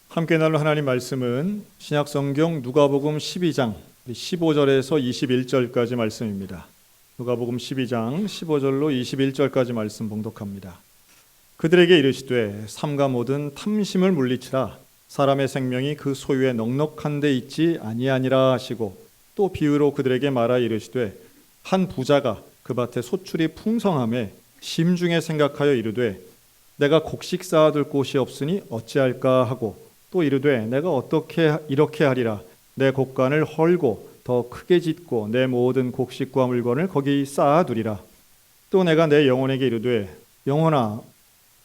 함께 나눌 하나님 말씀은 신약성경 누가복음 12장 15절에서 21절까지 말씀입니다. 누가복음 12장 15절로 21절까지 말씀 봉독합니다. 그들에게 이르시되 삼가 모든 탐심을 물리치라. 사람의 생명이 그 소유에 넉넉한 데 있지 아니하니라 하시고, 또 비유로 그들에게 말하 이르시되 한 부자가 그 밭에 소출이 풍성함에 심중에 생각하여 이르되 내가 곡식 쌓아둘 곳이 없으니 어찌할까 하고, 또 이르되 내가 어떻게 이렇게 하리라. 내 곡간을 헐고 더 크게 짓고 내 모든 곡식과 물건을 거기 쌓아두리라. 또 내가 내 영혼에게 이르되 영혼아,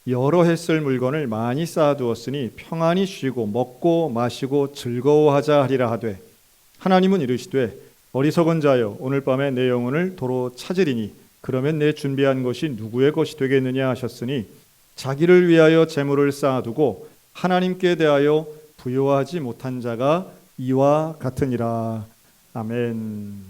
여러 해 쓸 물건을 많이 쌓아두었으니 평안히 쉬고 먹고 마시고 즐거워하자 하리라 하되, 하나님은 이르시되 어리석은 자여, 오늘 밤에 내 영혼을 도로 찾으리니 그러면 내 준비한 것이 누구의 것이 되겠느냐 하셨으니, 자기를 위하여 재물을 쌓아두고 하나님께 대하여 부요하지 못한 자가 이와 같으니라. 아멘.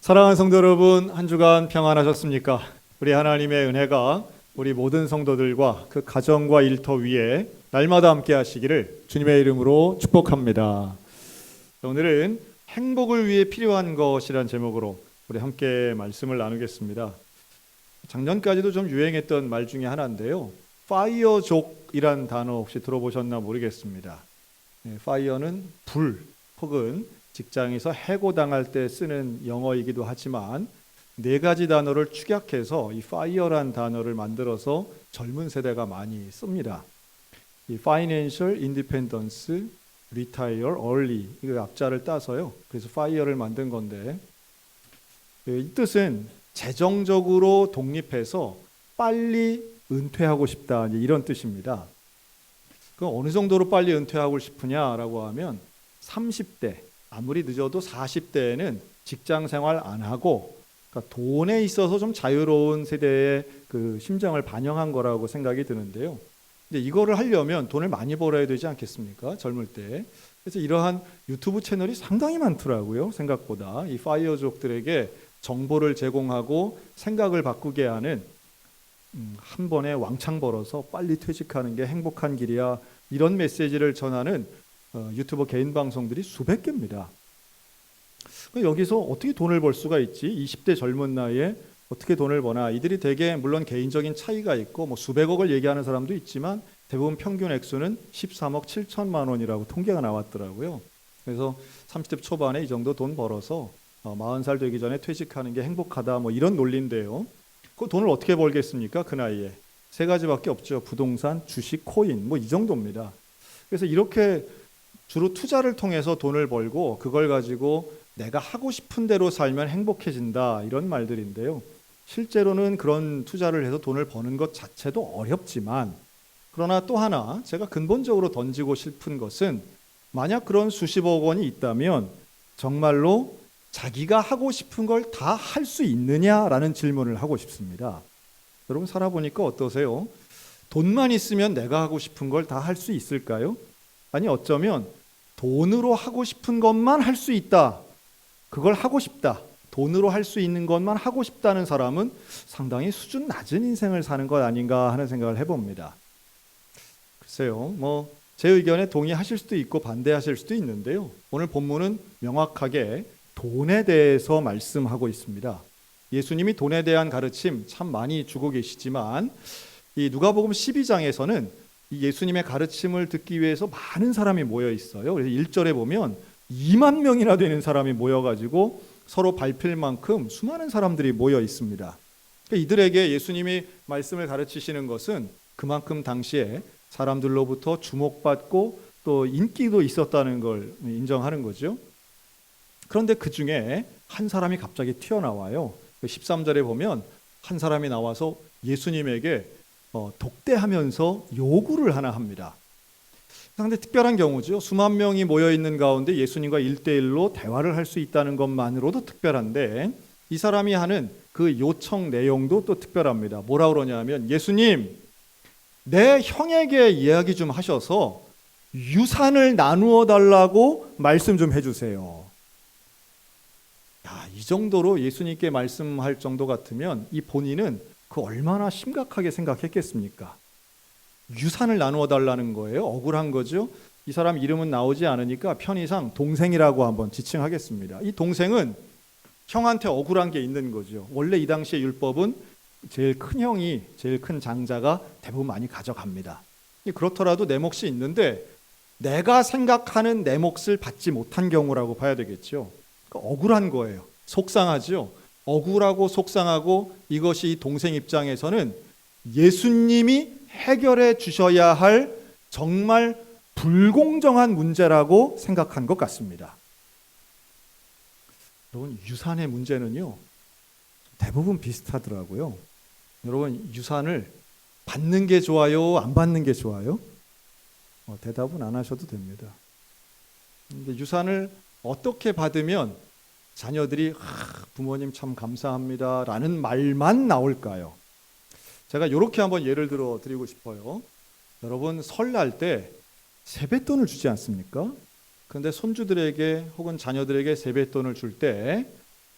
사랑하는 성도 여러분, 한 주간 평안하셨습니까? 우리 하나님의 은혜가 우리 모든 성도들과 그 가정과 일터 위에 날마다 함께 하시기를 주님의 이름으로 축복합니다. 오늘은 행복을 위해 필요한 것이란 제목으로 우리 함께 말씀을 나누겠습니다. 작년까지도 좀 유행했던 말 중에 하나인데요, 파이어족이란 단어 혹시 들어보셨나 모르겠습니다. 파이어는 불 혹은 직장에서 해고당할 때 쓰는 영어이기도 하지만, 네 가지 단어를 축약해서 이 파이어란 단어를 만들어서 젊은 세대가 많이 씁니다. 이 Financial Independence, Retire Early, 이거 앞자를 따서요, 그래서 파이어를 만든 건데, 이 뜻은 재정적으로 독립해서 빨리 은퇴하고 싶다, 이런 뜻입니다. 그럼 어느 정도로 빨리 은퇴하고 싶으냐라고 하면 30대, 아무리 늦어도 40대에는 직장 생활 안 하고, 그러니까 돈에 있어서 좀 자유로운 세대의 그 심정을 반영한 거라고 생각이 드는데요. 근데 이거를 하려면 돈을 많이 벌어야 되지 않겠습니까? 젊을 때. 그래서 이러한 유튜브 채널이 상당히 많더라고요. 생각보다 이 파이어족들에게 정보를 제공하고 생각을 바꾸게 하는, 한 번에 왕창 벌어서 빨리 퇴직하는 게 행복한 길이야, 이런 메시지를 전하는 유튜버 개인 방송들이 수백 개입니다. 여기서 어떻게 돈을 벌 수가 있지? 20대 젊은 나이에 어떻게 돈을 버나? 이들이 대개 물론 개인적인 차이가 있고 뭐 수백억을 얘기하는 사람도 있지만, 대부분 평균 액수는 13억 7천만 원이라고 통계가 나왔더라고요. 그래서 30대 초반에 이 정도 돈 벌어서 40살 되기 전에 퇴직하는 게 행복하다, 뭐 이런 논리인데요. 그 돈을 어떻게 벌겠습니까? 그 나이에 세 가지밖에 없죠. 부동산, 주식, 코인, 뭐 이 정도입니다. 그래서 이렇게 주로 투자를 통해서 돈을 벌고 그걸 가지고 내가 하고 싶은 대로 살면 행복해진다, 이런 말들인데요. 실제로는 그런 투자를 해서 돈을 버는 것 자체도 어렵지만, 그러나 또 하나 제가 근본적으로 던지고 싶은 것은, 만약 그런 수십억 원이 있다면 정말로 자기가 하고 싶은 걸 다 할 수 있느냐라는 질문을 하고 싶습니다. 여러분 살아보니까 어떠세요? 돈만 있으면 내가 하고 싶은 걸 다 할 수 있을까요? 아니, 어쩌면 돈으로 하고 싶은 것만 할 수 있다, 그걸 하고 싶다, 돈으로 할 수 있는 것만 하고 싶다는 사람은 상당히 수준 낮은 인생을 사는 것 아닌가 하는 생각을 해봅니다. 글쎄요, 제 의견에 동의하실 수도 있고 반대하실 수도 있는데요, 오늘 본문은 명확하게 돈에 대해서 말씀하고 있습니다. 예수님이 돈에 대한 가르침 참 많이 주고 계시지만, 이 누가복음 12장에서는 이 예수님의 가르침을 듣기 위해서 많은 사람이 모여 있어요. 그래서 1절에 보면 2만 명이나 되는 사람이 모여가지고 서로 밟힐 만큼 수많은 사람들이 모여 있습니다. 그러니까 이들에게 예수님이 말씀을 가르치시는 것은 그만큼 당시에 사람들로부터 주목받고 또 인기도 있었다는 걸 인정하는 거죠. 그런데 그 중에 한 사람이 갑자기 튀어나와요. 13절에 보면 한 사람이 나와서 예수님에게 독대하면서 요구를 하나 합니다. 상당히 특별한 경우죠. 수만 명이 모여있는 가운데 예수님과 1대1로 대화를 할 수 있다는 것만으로도 특별한데, 이 사람이 하는 그 요청 내용도 또 특별합니다. 뭐라 그러냐면, 예수님, 내 형에게 이야기 좀 하셔서 유산을 나누어 달라고 말씀 좀 해주세요. 이 정도로 예수님께 말씀할 정도 같으면 이 본인은 그 얼마나 심각하게 생각했겠습니까? 유산을 나누어 달라는 거예요. 억울한 거죠. 이 사람 이름은 나오지 않으니까 편의상 동생이라고 한번 지칭하겠습니다. 이 동생은 형한테 억울한 게 있는 거죠. 원래 이 당시의 율법은 제일 큰 형이, 제일 큰 장자가 대부분 많이 가져갑니다. 그렇더라도 내 몫이 있는데 내가 생각하는 내 몫을 받지 못한 경우라고 봐야 되겠죠. 그러니까 억울한 거예요. 속상하죠. 억울하고 속상하고 이것이 이 동생 입장에서는 예수님이 해결해 주셔야 할 정말 불공정한 문제라고 생각한 것 같습니다. 여러분, 유산의 문제는요, 대부분 비슷하더라고요. 여러분, 유산을 받는 게 좋아요? 안 받는 게 좋아요? 대답은 안 하셔도 됩니다. 근데 유산을 어떻게 받으면 자녀들이 부모님 참 감사합니다 라는 말만 나올까요? 제가 이렇게 한번 예를 들어 드리고 싶어요. 여러분, 설날 때 세뱃돈을 주지 않습니까? 그런데 손주들에게 혹은 자녀들에게 세뱃돈을 줄 때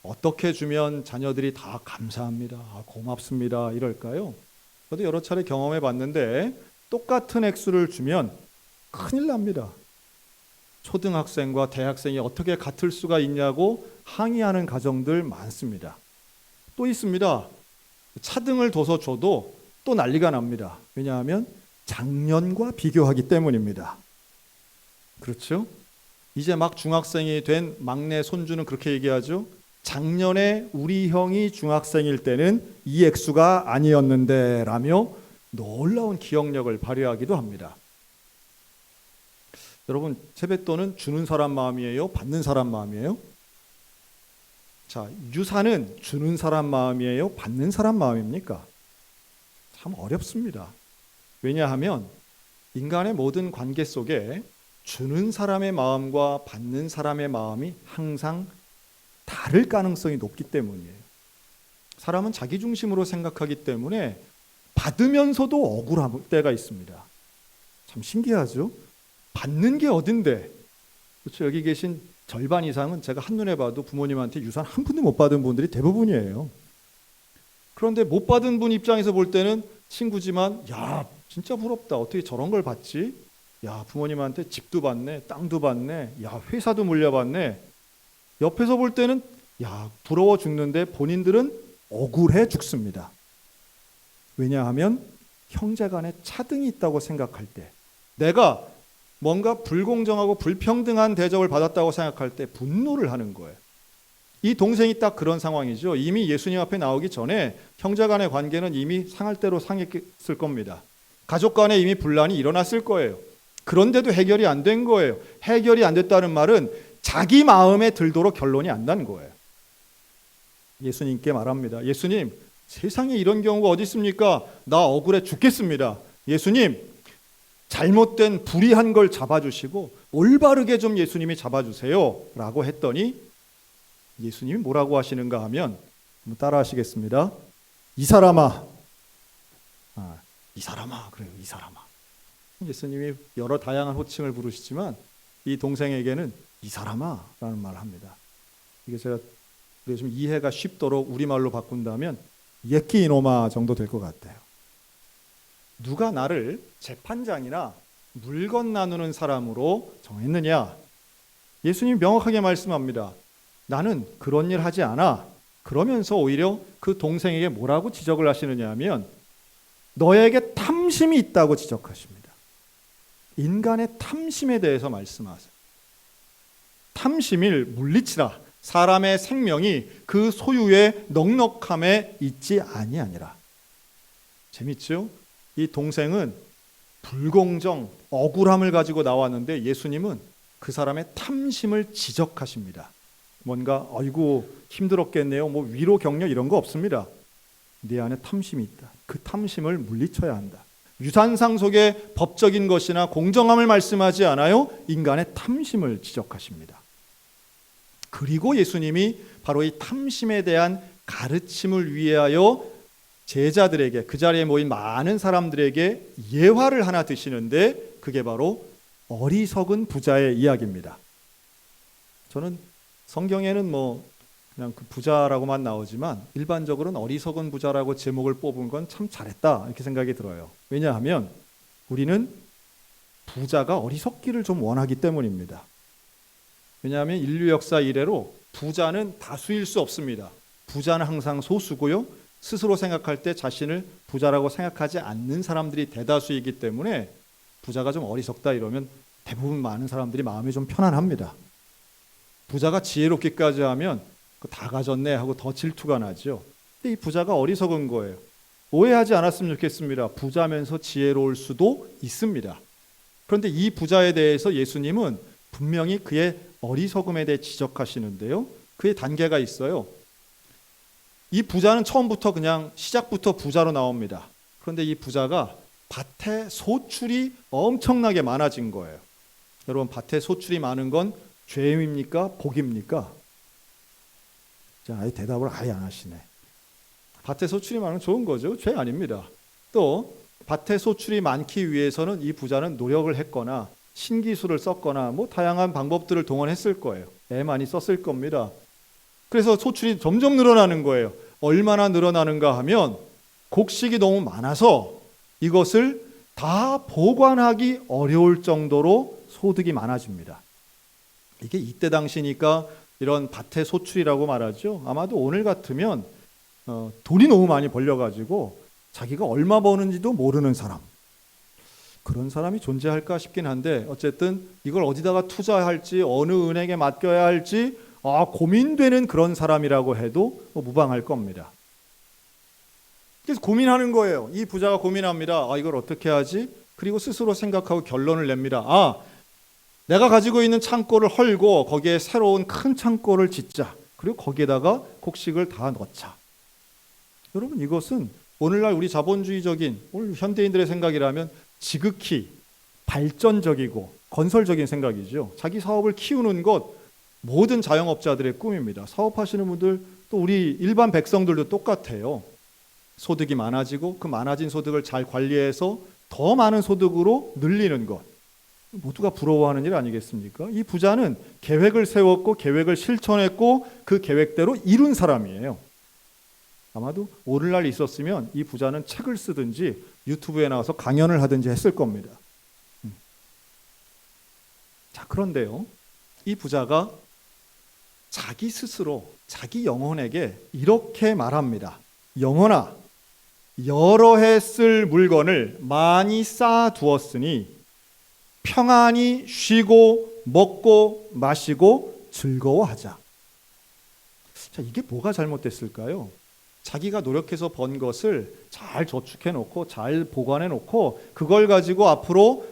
어떻게 주면 자녀들이 다 감사합니다, 고맙습니다 이럴까요? 저도 여러 차례 경험해 봤는데 똑같은 액수를 주면 큰일 납니다. 초등학생과 대학생이 어떻게 같을 수가 있냐고 항의하는 가정들 많습니다. 또 있습니다. 차등을 둬서 줘도 또 난리가 납니다. 왜냐하면 작년과 비교하기 때문입니다. 그렇죠? 이제 막 중학생이 된 막내 손주는 그렇게 얘기하죠. 작년에 우리 형이 중학생일 때는 이 액수가 아니었는데 라며 놀라운 기억력을 발휘하기도 합니다. 여러분, 세뱃돈은 주는 사람 마음이에요? 받는 사람 마음이에요? 자, 유산은 주는 사람 마음이에요? 받는 사람 마음입니까? 참 어렵습니다. 왜냐하면 인간의 모든 관계 속에 주는 사람의 마음과 받는 사람의 마음이 항상 다를 가능성이 높기 때문이에요. 사람은 자기 중심으로 생각하기 때문에 받으면서도 억울할 때가 있습니다. 참 신기하죠? 받는 게 어딘데? 그렇죠? 여기 계신 절반 이상은 제가 한눈에 봐도 부모님한테 유산 한 푼도 못 받은 분들이 대부분이에요. 그런데 못 받은 분 입장에서 볼 때는 친구지만 야, 진짜 부럽다. 어떻게 저런 걸 받지? 야, 부모님한테 집도 받네, 땅도 받네, 야, 회사도 물려받네. 옆에서 볼 때는 야, 부러워 죽는데 본인들은 억울해 죽습니다. 왜냐하면 형제간에 차등이 있다고 생각할 때, 내가 뭔가 불공정하고 불평등한 대접을 받았다고 생각할 때 분노를 하는 거예요. 이 동생이 딱 그런 상황이죠. 이미 예수님 앞에 나오기 전에 형제 간의 관계는 이미 상할 대로 상했을 겁니다. 가족 간에 이미 분란이 일어났을 거예요. 그런데도 해결이 안 된 거예요. 해결이 안 됐다는 말은 자기 마음에 들도록 결론이 안 난 거예요. 예수님께 말합니다. 예수님, 세상에 이런 경우가 어디 있습니까? 나 억울해 죽겠습니다. 예수님, 잘못된 불의한 걸 잡아주시고 올바르게 좀 예수님이 잡아주세요 라고 했더니 예수님이 뭐라고 하시는가 하면 따라 하시겠습니다. 이 사람아, 이 사람아, 그래요, 이 사람아. 예수님이 여러 다양한 호칭을 부르시지만 이 동생에게는 이 사람아 라는 말을 합니다. 이게 제가 좀 이해가 쉽도록 우리말로 바꾼다면 예끼 이놈아 정도 될 것 같아요. 누가 나를 재판장이나 물건 나누는 사람으로 정했느냐? 예수님이 명확하게 말씀합니다. 나는 그런 일 하지 않아. 그러면서 오히려 그 동생에게 뭐라고 지적을 하시느냐 하면 너에게 탐심이 있다고 지적하십니다. 인간의 탐심에 대해서 말씀하세요. 탐심을 물리치라. 사람의 생명이 그 소유의 넉넉함에 있지 아니하니라. 재밌죠? 이 동생은 불공정, 억울함을 가지고 나왔는데 예수님은 그 사람의 탐심을 지적하십니다. 뭔가 아이고 힘들었겠네요. 뭐 위로 격려 이런 거 없습니다. 네 안에 탐심이 있다. 그 탐심을 물리쳐야 한다. 유산상 속의 법적인 것이나 공정함을 말씀하지 않아요. 인간의 탐심을 지적하십니다. 그리고 예수님이 바로 이 탐심에 대한 가르침을 위하여 제자들에게, 그 자리에 모인 많은 사람들에게 예화를 하나 드시는데 그게 바로 어리석은 부자의 이야기입니다. 저는 성경에는 그냥 그 부자라고만 나오지만 일반적으로는 어리석은 부자라고 제목을 뽑은 건 참 잘했다 이렇게 생각이 들어요. 왜냐하면 우리는 부자가 어리석기를 좀 원하기 때문입니다. 왜냐하면 인류 역사 이래로 부자는 다수일 수 없습니다. 부자는 항상 소수고요. 스스로 생각할 때 자신을 부자라고 생각하지 않는 사람들이 대다수이기 때문에 부자가 좀 어리석다 이러면 대부분 많은 사람들이 마음이 좀 편안합니다. 부자가 지혜롭기까지 하면 다 가졌네 하고 더 질투가 나죠. 근데 이 부자가 어리석은 거예요. 오해하지 않았으면 좋겠습니다. 부자면서 지혜로울 수도 있습니다. 그런데 이 부자에 대해서 예수님은 분명히 그의 어리석음에 대해 지적하시는데요. 그의 단계가 있어요. 이 부자는 처음부터 그냥 시작부터 부자로 나옵니다. 그런데 이 부자가 밭에 소출이 엄청나게 많아진 거예요. 여러분, 밭에 소출이 많은 건 죄입니까? 복입니까? 자, 아예 대답을 아예 안 하시네. 밭에 소출이 많은 건 좋은 거죠. 죄 아닙니다. 또 밭에 소출이 많기 위해서는 이 부자는 노력을 했거나 신기술을 썼거나 뭐 다양한 방법들을 동원했을 거예요. 애 많이 썼을 겁니다. 그래서 소출이 점점 늘어나는 거예요. 얼마나 늘어나는가 하면 곡식이 너무 많아서 이것을 다 보관하기 어려울 정도로 소득이 많아집니다. 이게 이때 당시니까 이런 밭의 소출이라고 말하죠. 아마도 오늘 같으면 돈이 너무 많이 벌려가지고 자기가 얼마 버는지도 모르는 사람, 그런 사람이 존재할까 싶긴 한데 어쨌든 이걸 어디다가 투자할지 어느 은행에 맡겨야 할지 고민되는 그런 사람이라고 해도 무방할 겁니다. 그래서 고민하는 거예요. 이 부자가 고민합니다. 이걸 어떻게 하지? 그리고 스스로 생각하고 결론을 냅니다. 내가 가지고 있는 창고를 헐고 거기에 새로운 큰 창고를 짓자. 그리고 거기에다가 곡식을 다 넣자. 여러분, 이것은 오늘날 우리 자본주의적인 오늘 현대인들의 생각이라면 지극히 발전적이고 건설적인 생각이죠. 자기 사업을 키우는 것 모든 자영업자들의 꿈입니다. 사업하시는 분들 또 우리 일반 백성들도 똑같아요. 소득이 많아지고 그 많아진 소득을 잘 관리해서 더 많은 소득으로 늘리는 것. 모두가 부러워하는 일 아니겠습니까? 이 부자는 계획을 세웠고 계획을 실천했고 그 계획대로 이룬 사람이에요. 아마도 오늘날 있었으면 이 부자는 책을 쓰든지 유튜브에 나와서 강연을 하든지 했을 겁니다. 자, 그런데요, 이 부자가 자기 스스로 자기 영혼에게 이렇게 말합니다. 영혼아, 여러 해 쓸 물건을 많이 쌓아두었으니 평안히 쉬고 먹고 마시고 즐거워하자. 자, 이게 뭐가 잘못됐을까요? 자기가 노력해서 번 것을 잘 저축해 놓고 잘 보관해 놓고 그걸 가지고 앞으로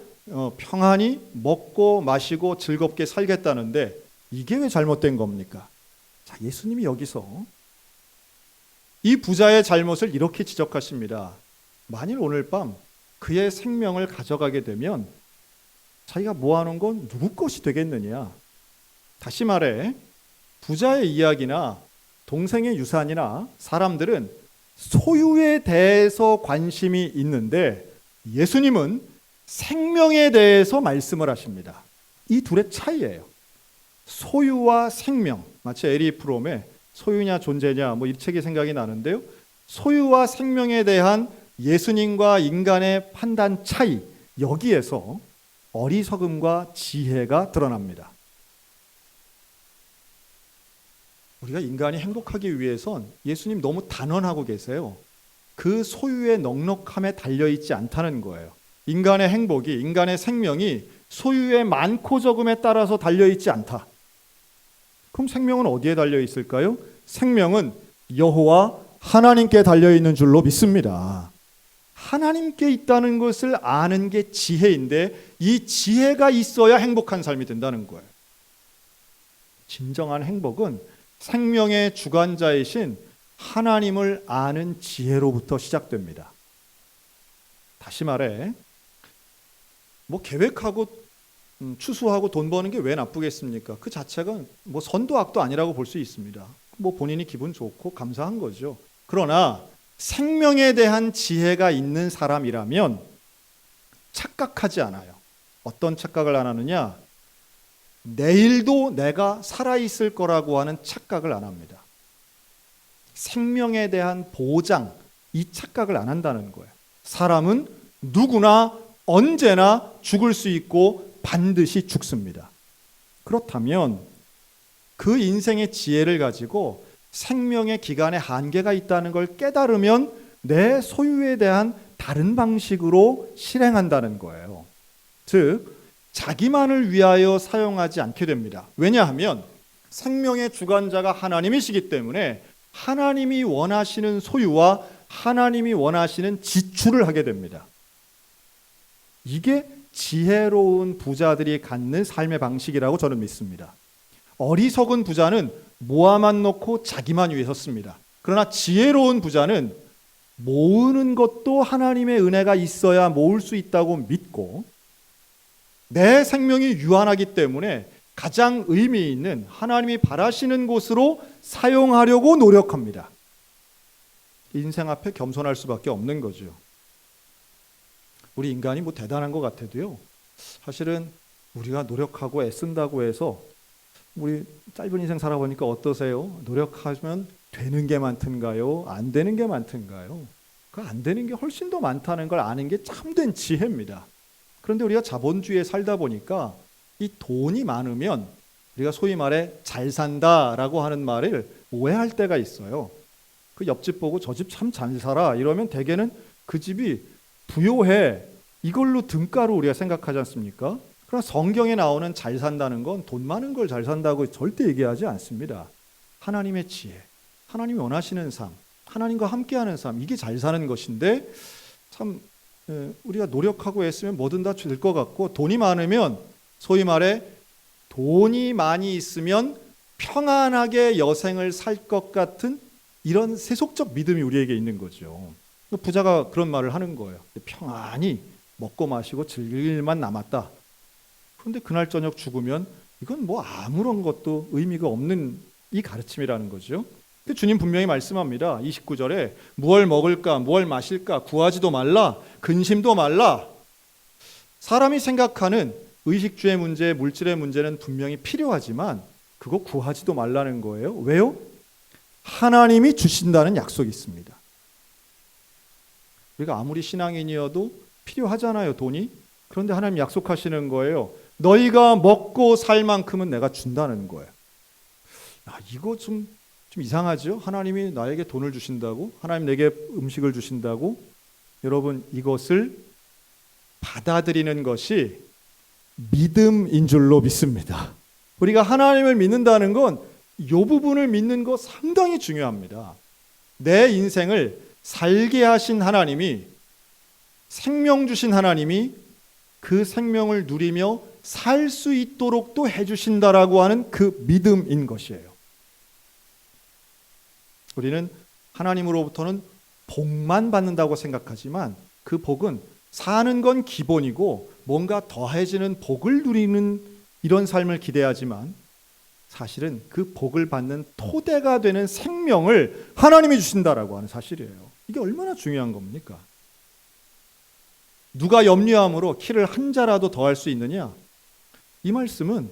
평안히 먹고 마시고 즐겁게 살겠다는데 이게 왜 잘못된 겁니까? 자, 예수님이 여기서 이 부자의 잘못을 이렇게 지적하십니다. 만일 오늘 밤 그의 생명을 가져가게 되면 자기가 모아놓은 건 누구 것이 되겠느냐? 다시 말해, 부자의 이야기나 동생의 유산이나 사람들은 소유에 대해서 관심이 있는데 예수님은 생명에 대해서 말씀을 하십니다. 이 둘의 차이예요. 소유와 생명, 마치 에리 프롬의 소유냐 존재냐 이 책이 생각이 나는데요. 소유와 생명에 대한 예수님과 인간의 판단 차이, 여기에서 어리석음과 지혜가 드러납니다. 우리가 인간이 행복하기 위해선 예수님 너무 단언하고 계세요. 그 소유의 넉넉함에 달려있지 않다는 거예요. 인간의 행복이, 인간의 생명이 소유의 많고 적음에 따라서 달려있지 않다. 그럼 생명은 어디에 달려있을까요? 생명은 여호와 하나님께 달려있는 줄로 믿습니다. 하나님께 있다는 것을 아는 게 지혜인데 이 지혜가 있어야 행복한 삶이 된다는 거예요. 진정한 행복은 생명의 주관자이신 하나님을 아는 지혜로부터 시작됩니다. 다시 말해, 계획하고 추수하고 돈 버는 게 왜 나쁘겠습니까? 그 자체가 선도 악도 아니라고 볼 수 있습니다. 본인이 기분 좋고 감사한 거죠. 그러나 생명에 대한 지혜가 있는 사람이라면 착각하지 않아요. 어떤 착각을 안 하느냐? 내일도 내가 살아있을 거라고 하는 착각을 안 합니다. 생명에 대한 보장, 이 착각을 안 한다는 거예요. 사람은 누구나 언제나 죽을 수 있고 반드시 죽습니다. 그렇다면 그 인생의 지혜를 가지고 생명의 기간에 한계가 있다는 걸 깨달으면 내 소유에 대한 다른 방식으로 실행한다는 거예요. 즉, 자기만을 위하여 사용하지 않게 됩니다. 왜냐하면 생명의 주관자가 하나님이시기 때문에 하나님이 원하시는 소유와 하나님이 원하시는 지출을 하게 됩니다. 이게 지혜로운 부자들이 갖는 삶의 방식이라고 저는 믿습니다. 어리석은 부자는 모아만 놓고 자기만 위해서 씁니다. 그러나 지혜로운 부자는 모으는 것도 하나님의 은혜가 있어야 모을 수 있다고 믿고 내 생명이 유한하기 때문에 가장 의미 있는 하나님이 바라시는 곳으로 사용하려고 노력합니다. 인생 앞에 겸손할 수밖에 없는 거죠. 우리 인간이 뭐 대단한 것 같아도요, 사실은 우리가 노력하고 애쓴다고 해서 우리 짧은 인생 살아보니까 어떠세요? 노력하면 되는 게 많던가요? 안 되는 게 많던가요? 그 안 되는 게 훨씬 더 많다는 걸 아는 게 참된 지혜입니다. 그런데 우리가 자본주의에 살다 보니까 이 돈이 많으면 우리가 소위 말해 잘 산다라고 하는 말을 오해할 때가 있어요. 그 옆집 보고 저 집 참 잘 살아 이러면 대개는 그 집이 부요해 이걸로 등가로 우리가 생각하지 않습니까? 그러나 성경에 나오는 잘 산다는 건 돈 많은 걸 잘 산다고 절대 얘기하지 않습니다. 하나님의 지혜, 하나님이 원하시는 삶, 하나님과 함께하는 삶, 이게 잘 사는 것인데 참 우리가 노력하고 애쓰면 뭐든 다 될 것 같고 돈이 많으면 소위 말해 돈이 많이 있으면 평안하게 여생을 살 것 같은 이런 세속적 믿음이 우리에게 있는 거죠. 부자가 그런 말을 하는 거예요. 평안히 먹고 마시고 즐길 일만 남았다. 그런데 그날 저녁 죽으면 이건 뭐 아무런 것도 의미가 없는 이 가르침이라는 거죠. 근데 주님 분명히 말씀합니다. 29절에 무얼 먹을까 무얼 마실까 구하지도 말라 근심도 말라. 사람이 생각하는 의식주의 문제, 물질의 문제는 분명히 필요하지만 그거 구하지도 말라는 거예요. 왜요? 하나님이 주신다는 약속이 있습니다. 우리가 아무리 신앙인이어도 필요하잖아요, 돈이. 그런데 하나님 약속하시는 거예요. 너희가 먹고 살 만큼은 내가 준다는 거예요. 이거 좀 이상하죠? 하나님이 나에게 돈을 주신다고? 하나님 내게 음식을 주신다고? 여러분, 이것을 받아들이는 것이 믿음인 줄로 믿습니다. 우리가 하나님을 믿는다는 건 이 부분을 믿는 거 상당히 중요합니다. 내 인생을 살게 하신 하나님이, 생명 주신 하나님이 그 생명을 누리며 살 수 있도록 또 해주신다라고 하는 그 믿음인 것이에요. 우리는 하나님으로부터는 복만 받는다고 생각하지만 그 복은 사는 건 기본이고 뭔가 더해지는 복을 누리는 이런 삶을 기대하지만 사실은 그 복을 받는 토대가 되는 생명을 하나님이 주신다라고 하는 사실이에요. 이게 얼마나 중요한 겁니까? 누가 염려함으로 키를 한 자라도 더할 수 있느냐? 이 말씀은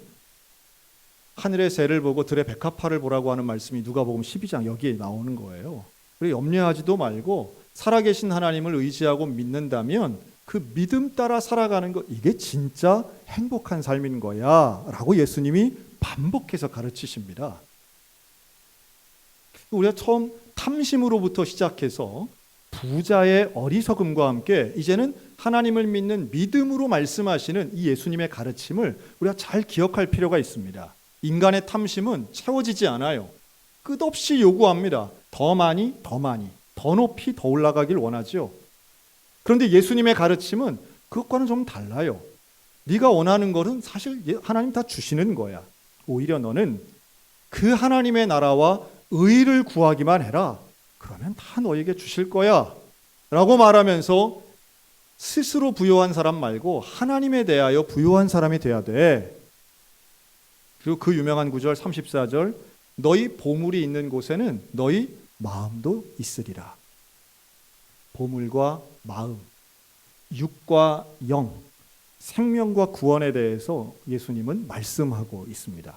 하늘의 새를 보고 들의 백합화를 보라고 하는 말씀이 누가복음 12장 여기에 나오는 거예요. 그리고 염려하지도 말고 살아계신 하나님을 의지하고 믿는다면 그 믿음 따라 살아가는 것, 이게 진짜 행복한 삶인 거야 라고 예수님이 반복해서 가르치십니다. 우리가 처음 탐심으로부터 시작해서 부자의 어리석음과 함께 이제는 하나님을 믿는 믿음으로 말씀하시는 이 예수님의 가르침을 우리가 잘 기억할 필요가 있습니다. 인간의 탐심은 채워지지 않아요. 끝없이 요구합니다. 더 많이, 더 높이, 더 올라가길 원하죠. 그런데 예수님의 가르침은 그것과는 좀 달라요. 네가 원하는 것은 사실 하나님 다 주시는 거야. 오히려 너는 그 하나님의 나라와 의를 구하기만 해라. 그러면 다 너에게 주실 거야 라고 말하면서 스스로 부요한 사람 말고 하나님에 대하여 부요한 사람이 돼야 돼. 그리고 그 유명한 구절 34절, 너희 보물이 있는 곳에는 너희 마음도 있으리라. 보물과 마음, 육과 영, 생명과 구원에 대해서 예수님은 말씀하고 있습니다.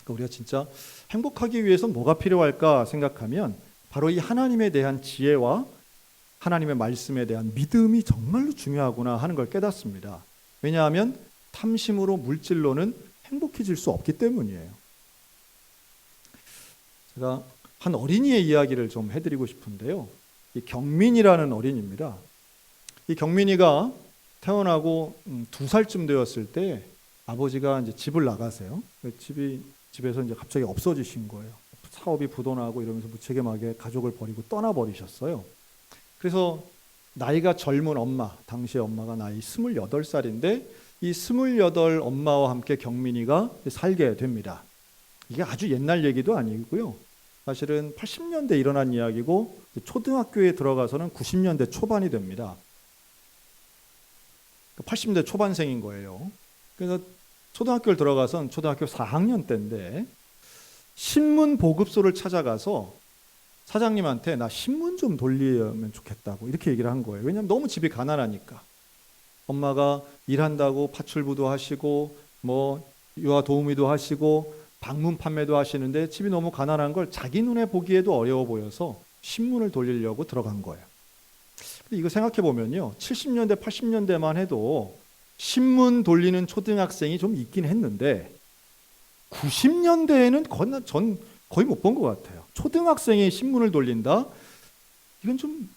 그러니까 우리가 진짜 행복하기 위해서 뭐가 필요할까 생각하면 바로 이 하나님에 대한 지혜와 하나님의 말씀에 대한 믿음이 정말로 중요하구나 하는 걸 깨닫습니다. 왜냐하면 탐심으로 물질로는 행복해질 수 없기 때문이에요. 제가 한 어린이의 이야기를 좀 해드리고 싶은데요. 이 경민이라는 어린이입니다. 이 경민이가 태어나고 2살쯤 되었을 때 아버지가 이제 집을 나가세요. 집에서 이제 갑자기 없어지신 거예요. 사업이 부도나고 이러면서 무책임하게 가족을 버리고 떠나버리셨어요. 그래서 나이가 젊은 엄마, 당시의 엄마가 나이 28살인데 이 28 엄마와 함께 경민이가 살게 됩니다. 이게 아주 옛날 얘기도 아니고요. 사실은 80년대 일어난 이야기고 초등학교에 들어가서는 90년대 초반이 됩니다. 80년대 초반생인 거예요. 그래서 초등학교를 들어가선 초등학교 4학년 때인데 신문 보급소를 찾아가서 사장님한테 나 신문 좀 돌리면 좋겠다고 이렇게 얘기를 한 거예요. 왜냐하면 너무 집이 가난하니까. 엄마가 일한다고 파출부도 하시고 뭐 유아 도우미도 하시고 방문 판매도 하시는데 집이 너무 가난한 걸 자기 눈에 보기에도 어려워 보여서 신문을 돌리려고 들어간 거예요. 근데 이거 생각해 보면요, 70년대 80년대만 해도 신문 돌리는 초등학생이 좀 있긴 했는데 90년대에는 전 거의 못 본 것 같아요. 초등학생이 신문을 돌린다? 이건 좀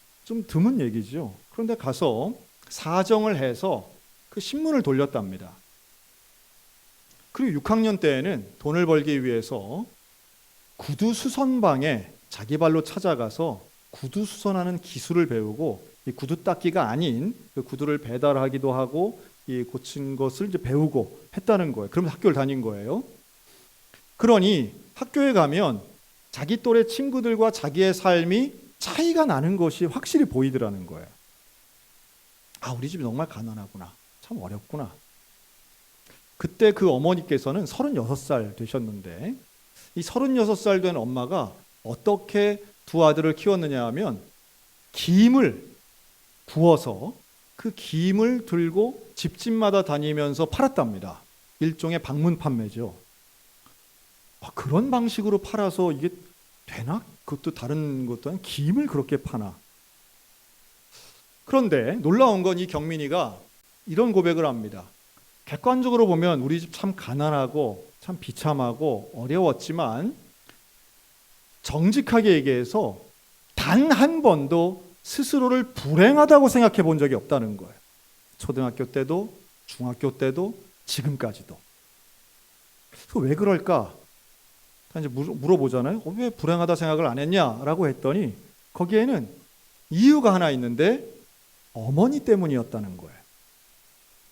드문 얘기죠. 그런데 가서 사정을 해서 그 신문을 돌렸답니다. 그리고 6학년 때에는 돈을 벌기 위해서 구두 수선방에 자기 발로 찾아가서 구두 수선하는 기술을 배우고 이 구두 닦기가 아닌 그 구두를 배달하기도 하고 이 고친 것을 이제 배우고 했다는 거예요. 그러면 학교를 다닌 거예요. 그러니 학교에 가면 자기 또래 친구들과 자기의 삶이 차이가 나는 것이 확실히 보이더라는 거예요. 아, 우리 집이 정말 가난하구나. 참 어렵구나. 그때 그 어머니께서는 36살 되셨는데 이 36살 된 엄마가 어떻게 두 아들을 키웠느냐 하면 김을 구워서 그 김을 들고 집집마다 다니면서 팔았답니다. 일종의 방문 판매죠. 그런 방식으로 팔아서 이게 되나? 그것도 다른 것도 아니고 김을 그렇게 파나? 그런데 놀라운 건 이 경민이가 이런 고백을 합니다. 객관적으로 보면 우리 집 참 가난하고 참 비참하고 어려웠지만 정직하게 얘기해서 단 한 번도 스스로를 불행하다고 생각해 본 적이 없다는 거예요. 초등학교 때도 중학교 때도 지금까지도. 왜 그럴까? 이제 물어보잖아요. 왜 불행하다 생각을 안 했냐라고 했더니 거기에는 이유가 하나 있는데 어머니 때문이었다는 거예요.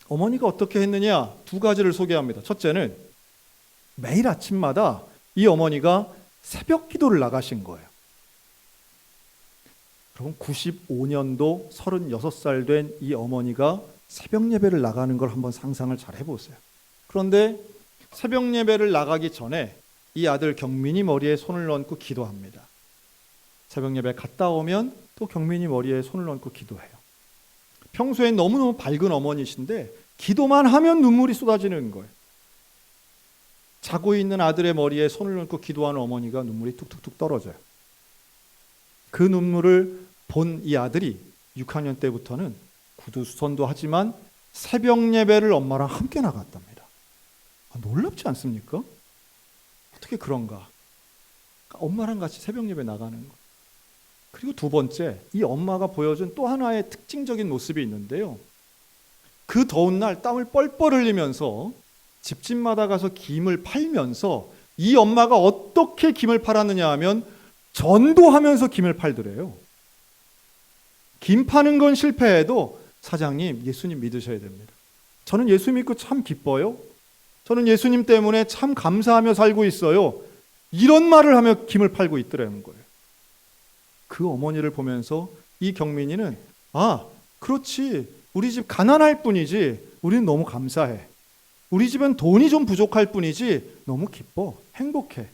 어머니가 어떻게 했느냐? 두 가지를 소개합니다. 첫째는 매일 아침마다 이 어머니가 새벽 기도를 나가신 거예요. 여러분 95년도 36살 된 이 어머니가 새벽 예배를 나가는 걸 한번 상상을 잘 해보세요. 그런데 새벽 예배를 나가기 전에 이 아들 경민이 머리에 손을 얹고 기도합니다. 새벽 예배 갔다 오면 또 경민이 머리에 손을 얹고 기도해요. 평소엔 너무너무 밝은 어머니신데 기도만 하면 눈물이 쏟아지는 거예요. 자고 있는 아들의 머리에 손을 얹고 기도하는 어머니가 눈물이 툭툭툭 떨어져요. 그 눈물을 본 이 아들이 6학년 때부터는 구두 수선도 하지만 새벽 예배를 엄마랑 함께 나갔답니다. 놀랍지 않습니까? 어떻게 그런가? 엄마랑 같이 새벽 예배 나가는 거. 그리고 두 번째, 이 엄마가 보여준 또 하나의 특징적인 모습이 있는데요. 그 더운 날 땀을 뻘뻘 흘리면서 집집마다 가서 김을 팔면서 이 엄마가 어떻게 김을 팔았느냐 하면 전도하면서 김을 팔더래요. 김 파는 건 실패해도 사장님, 예수님 믿으셔야 됩니다. 저는 예수 믿고 참 기뻐요. 저는 예수님 때문에 참 감사하며 살고 있어요. 이런 말을 하며 김을 팔고 있더라는 거예요. 그 어머니를 보면서 이 경민이는 그렇지. 우리 집 가난할 뿐이지 우리는 너무 감사해. 우리 집은 돈이 좀 부족할 뿐이지 너무 기뻐. 행복해.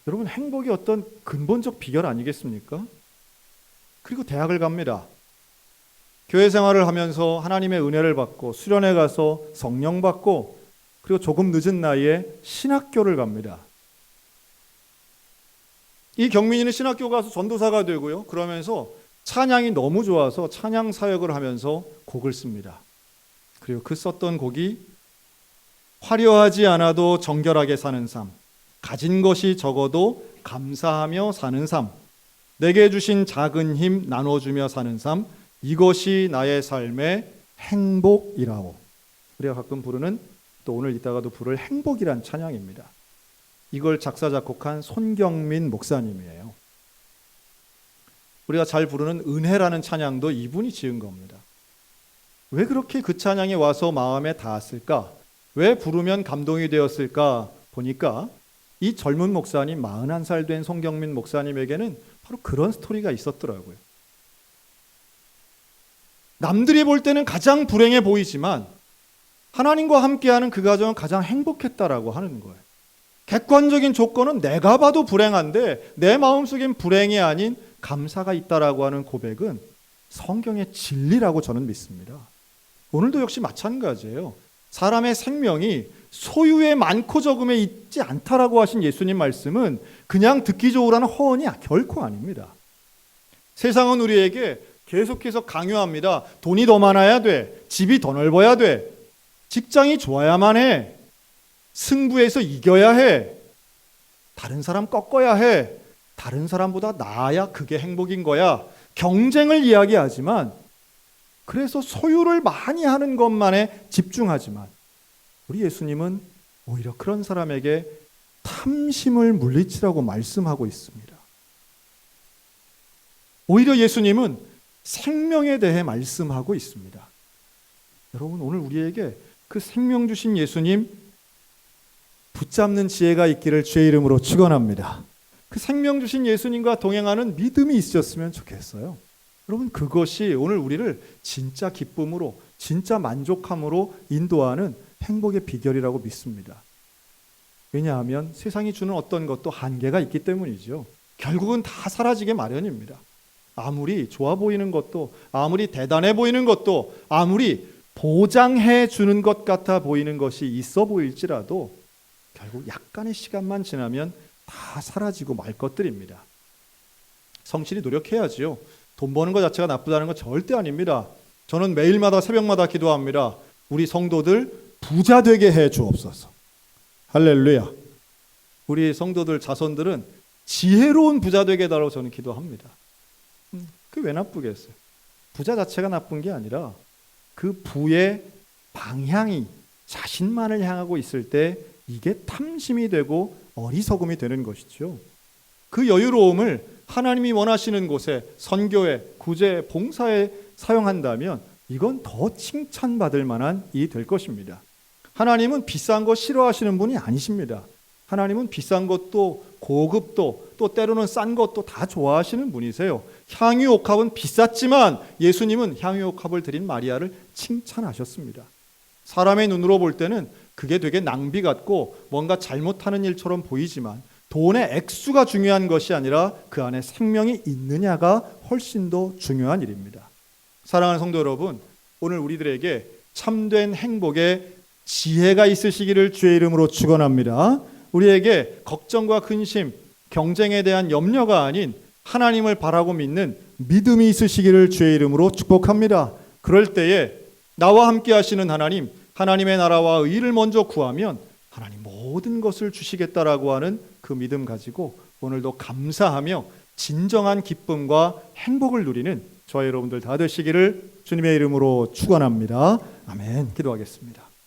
여러분 행복이 어떤 근본적 비결 아니겠습니까? 그리고 대학을 갑니다. 교회 생활을 하면서 하나님의 은혜를 받고 수련회 가서 성령 받고 그리고 조금 늦은 나이에 신학교를 갑니다. 이 경민이는 신학교 가서 전도사가 되고요. 그러면서 찬양이 너무 좋아서 찬양 사역을 하면서 곡을 씁니다. 그리고 그 썼던 곡이 화려하지 않아도 정결하게 사는 삶, 가진 것이 적어도 감사하며 사는 삶, 내게 주신 작은 힘 나눠주며 사는 삶, 이것이 나의 삶의 행복이라오. 우리가 가끔 부르는, 또 오늘 이따가도 부를 행복이란 찬양입니다. 이걸 작사 작곡한 손경민 목사님이에요. 우리가 잘 부르는 은혜라는 찬양도 이분이 지은 겁니다. 왜 그렇게 그 찬양이 와서 마음에 닿았을까? 왜 부르면 감동이 되었을까? 보니까 이 젊은 목사님, 41살 된 손경민 목사님에게는 바로 그런 스토리가 있었더라고요. 남들이 볼 때는 가장 불행해 보이지만 하나님과 함께하는 그 가정은 가장 행복했다라고 하는 거예요. 객관적인 조건은 내가 봐도 불행한데 내 마음속엔 불행이 아닌 감사가 있다라고 하는 고백은 성경의 진리라고 저는 믿습니다. 오늘도 역시 마찬가지예요. 사람의 생명이 소유에 많고 적음에 있지 않다라고 하신 예수님 말씀은 그냥 듣기 좋으라는 허언이 결코 아닙니다. 세상은 우리에게 계속해서 강요합니다. 돈이 더 많아야 돼. 집이 더 넓어야 돼. 직장이 좋아야만 해. 승부에서 이겨야 해. 다른 사람 꺾어야 해. 다른 사람보다 나아야 그게 행복인 거야. 경쟁을 이야기하지만 그래서 소유를 많이 하는 것만에 집중하지만 우리 예수님은 오히려 그런 사람에게 탐심을 물리치라고 말씀하고 있습니다. 오히려 예수님은 생명에 대해 말씀하고 있습니다. 여러분, 오늘 우리에게 그 생명 주신 예수님 붙잡는 지혜가 있기를 주의 이름으로 축원합니다. 그 생명 주신 예수님과 동행하는 믿음이 있으셨으면 좋겠어요. 여러분, 그것이 오늘 우리를 진짜 기쁨으로, 진짜 만족함으로 인도하는 행복의 비결이라고 믿습니다. 왜냐하면 세상이 주는 어떤 것도 한계가 있기 때문이죠. 결국은 다 사라지게 마련입니다. 아무리 좋아 보이는 것도, 아무리 대단해 보이는 것도, 아무리 보장해 주는 것 같아 보이는 것이 있어 보일지라도 결국 약간의 시간만 지나면 다 사라지고 말 것들입니다. 성실히 노력해야지요. 돈 버는 것 자체가 나쁘다는 건 절대 아닙니다. 저는 매일마다 새벽마다 기도합니다. 우리 성도들 부자 되게 해 주옵소서. 할렐루야. 우리 성도들 자손들은 지혜로운 부자 되게 해달라고 저는 기도합니다. 그게 왜 나쁘겠어요? 부자 자체가 나쁜 게 아니라 그 부의 방향이 자신만을 향하고 있을 때 이게 탐심이 되고 어리석음이 되는 것이죠. 그 여유로움을 하나님이 원하시는 곳에, 선교에, 구제에, 봉사에 사용한다면 이건 더 칭찬받을 만한 일이 될 것입니다. 하나님은 비싼 거 싫어하시는 분이 아니십니다. 하나님은 비싼 것도 고급도 또 때로는 싼 것도 다 좋아하시는 분이세요. 향유옥합은 비쌌지만 예수님은 향유옥합을 드린 마리아를 칭찬하셨습니다. 사람의 눈으로 볼 때는 그게 되게 낭비 같고 뭔가 잘못하는 일처럼 보이지만 돈의 액수가 중요한 것이 아니라 그 안에 생명이 있느냐가 훨씬 더 중요한 일입니다. 사랑하는 성도 여러분, 오늘 우리들에게 참된 행복의 지혜가 있으시기를 주의 이름으로 축원합니다. 우리에게 걱정과 근심, 경쟁에 대한 염려가 아닌 하나님을 바라고 믿는 믿음이 있으시기를 주의 이름으로 축복합니다. 그럴 때에 나와 함께 하시는 하나님, 하나님의 나라와 의를 먼저 구하면 하나님 모든 것을 주시겠다라고 하는 그 믿음 가지고 오늘도 감사하며 진정한 기쁨과 행복을 누리는 저와 여러분들 다 되시기를 주님의 이름으로 축원합니다. 아멘. 기도하겠습니다.